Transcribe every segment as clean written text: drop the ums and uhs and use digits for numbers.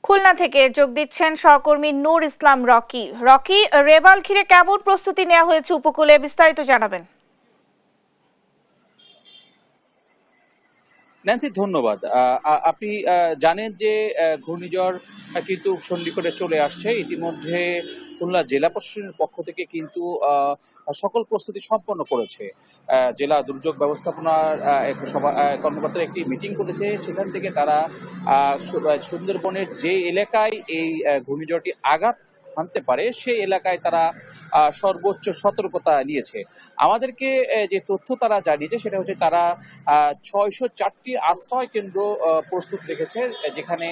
খুলনা থেকে যোগ দিচ্ছেন সহকর্মী নূর ইসলাম রকি। রকি, রেবাল ঘিরে কেমন প্রস্তুতি নেওয়া হয়েছে উপকূলে, বিস্তারিত জানাবেন। ন্যান্সি, ধন্যবাদ। আপনি জানেন যে ঘূর্ণিঝড় কিন্তু সন্নিকটে চলে আসছে। ইতিমধ্যে খুলনা জেলা প্রশাসনের পক্ষ থেকে কিন্তু সকল প্রস্তুতি সম্পন্ন করেছে। জেলা দুর্যোগ ব্যবস্থাপনার এক সভা কর্মকর্তারা একটি মিটিং করেছে। সেখান থেকে তারা সুন্দরবনের যে এলাকায় এই ঘূর্ণিঝড়টি আঘাত হানতে পারে সেই এলাকায় তারা সর্বোচ্চ সতর্কতা নিয়েছে। আমাদেরকে যে তথ্য তারা জানিয়েছে সেটা হচ্ছে তারা ৬০৪টি আশ্রয় কেন্দ্র প্রস্তুত রেখেছে, যেখানে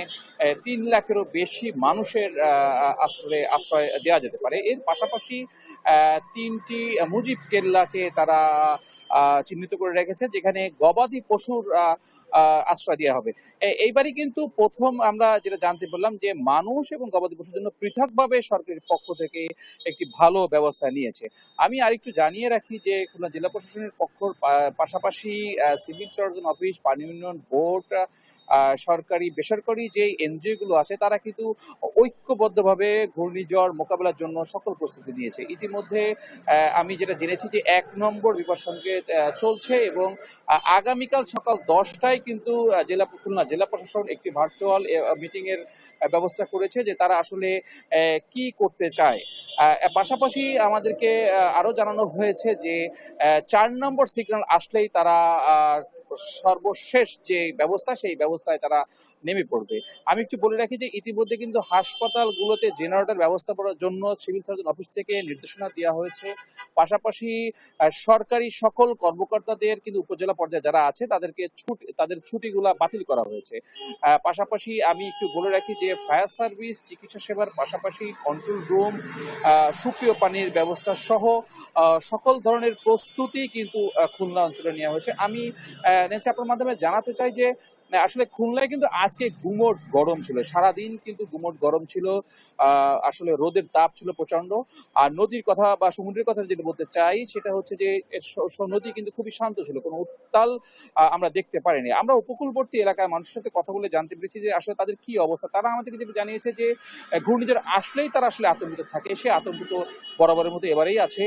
৩ লাখেরও বেশি মানুষের আশ্রয় দেওয়া যেতে পারে। এর পাশাপাশি ৩টি মুজিব কেল্লাকে তারা চিহ্নিত করে রেখেছে, যেখানে গবাদি পশুর আশ্রয় দেওয়া হবে। এইবারই কিন্তু প্রথম আমরা যেটা জানতে পারলাম যে মানুষ এবং গবাদি পশুর জন্য পৃথকভাবে সরকারের পক্ষ থেকে একটি ভালো ব্যবস্থা নিয়েছে। আমি আরেকটু জানিয়ে রাখি যে খুলনা জেলা প্রশাসনের পক্ষর পাশাপাশি সিভিল সার্জন অফিস, পানি উন্নয়ন বোর্ড, সরকারি বেসরকারি যে এনজিও গুলো আছে তারা কিন্তু ঐক্যবদ্ধভাবে ঘূর্ণিঝড় মোকাবেলার জন্য সকল প্রস্তুতি নিয়েছে। ইতিমধ্যে আমি যেটা জেনেছি যে ১ নম্বর বিপদ সংকেত চলছে এবং আগামীকাল সকাল 10টায় কিন্তু খুলনা জেলা প্রশাসন একটি ভার্চুয়াল মিটিং এর ব্যবস্থা করেছে, যে তারা আসলে কি করতে চায়। পাশাপাশি আমাদেরকে আরো জানানো হয়েছে যে ৪ নম্বর সিগন্যাল আসলেই তারা সর্বশেষ যে ব্যবস্থা সেই ব্যবস্থায় তারা নেমে পড়বে। আমি একটু বলে রাখি যে ইতিমধ্যে কিন্তু হাসপাতালগুলোতে জেনারেটর ব্যবস্থা করার জন্য সিভিল সার্জন অফিস থেকে নির্দেশনা দেওয়া হয়েছে। পাশাপাশি সরকারি সকল কর্মকর্তাদের কিন্তু উপজেলা পর্যায়ে যারা আছে তাদের ছুটিগুলা বাতিল করা হয়েছে। পাশাপাশি আমি একটু বলে রাখি যে ফায়ার সার্ভিস, চিকিৎসা সেবার পাশাপাশি কন্ট্রোল রুম, সুপেয় পানির ব্যবস্থা সহ সকল ধরনের প্রস্তুতি কিন্তু খুলনা অঞ্চলে নেওয়া হয়েছে। আমি নেন্সি আপনার মাধ্যমে জানাতে চাই যে আসলে খুলনায় কিন্তু আজকে গুমোট গরম ছিল, সারাদিন কিন্তু গুমোট গরম ছিল। আসলে রোদের তাপ ছিল প্রচন্ড। আর নদীর কথা বা সমুদ্রের কথা যেটা বলতে চাই সেটা হচ্ছে যে নদী কিন্তু খুবই শান্ত ছিল, কোনো উত্তাল আমরা দেখতে পারিনি। আমরা উপকূলবর্তী এলাকার মানুষের সাথে কথা বলে জানতে পেরেছি যে আসলে তাদের কি অবস্থা। তারা আমাদেরকে যেটা জানিয়েছে যে ঘূর্ণিঝড় আসলেই তারা আসলে আতঙ্কিত থাকে, সে আতঙ্কিত বরাবরের মতো এবারেই আছে।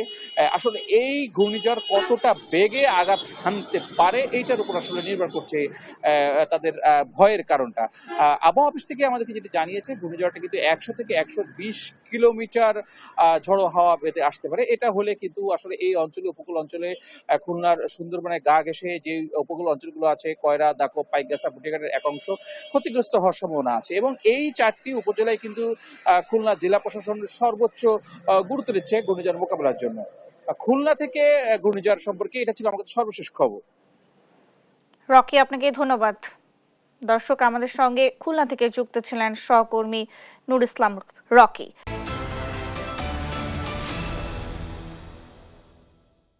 আসলে এই ঘূর্ণিঝড় কতটা বেগে আঘাত হানতে পারে এইটার উপর আসলে নির্ভর করছে তাদের ভয়ের কারণটা। আবহাওয়া অফিস থেকে আমাদেরকে যেটি জানিয়েছে ঘূর্ণিঝড়টা কিন্তু ১০০ থেকে ১২০ কিলোমিটার ঝড়ো হাওয়া পেতে আসতে পারে। এটা হলে কিন্তু আসলে এই অঞ্চলে, উপকূল অঞ্চলে, খুলনার সুন্দরবনের গা ঘেঁষে যে উপকূল অঞ্চলগুলো আছে, কয়রা, দাকব, পাইকগাছা, পুটিয়াঘাটের এক অংশ ক্ষতিগ্রস্ত হওয়ার সম্ভাবনা আছে। এবং এই ৪টি উপজেলায় কিন্তু খুলনা জেলা প্রশাসন সর্বোচ্চ গুরুত্ব দিচ্ছে ঘূর্ণিঝড় মোকাবেলার জন্য। খুলনা থেকে ঘূর্ণিঝড় সম্পর্কে এটা ছিল আমাদের সর্বশেষ খবর। রকি, আপনাকে ধন্যবাদ। দর্শক, আমাদের সঙ্গে খুলনা থেকে যুক্ত ছিলেন সহকর্মী নূর ইসলাম রকি।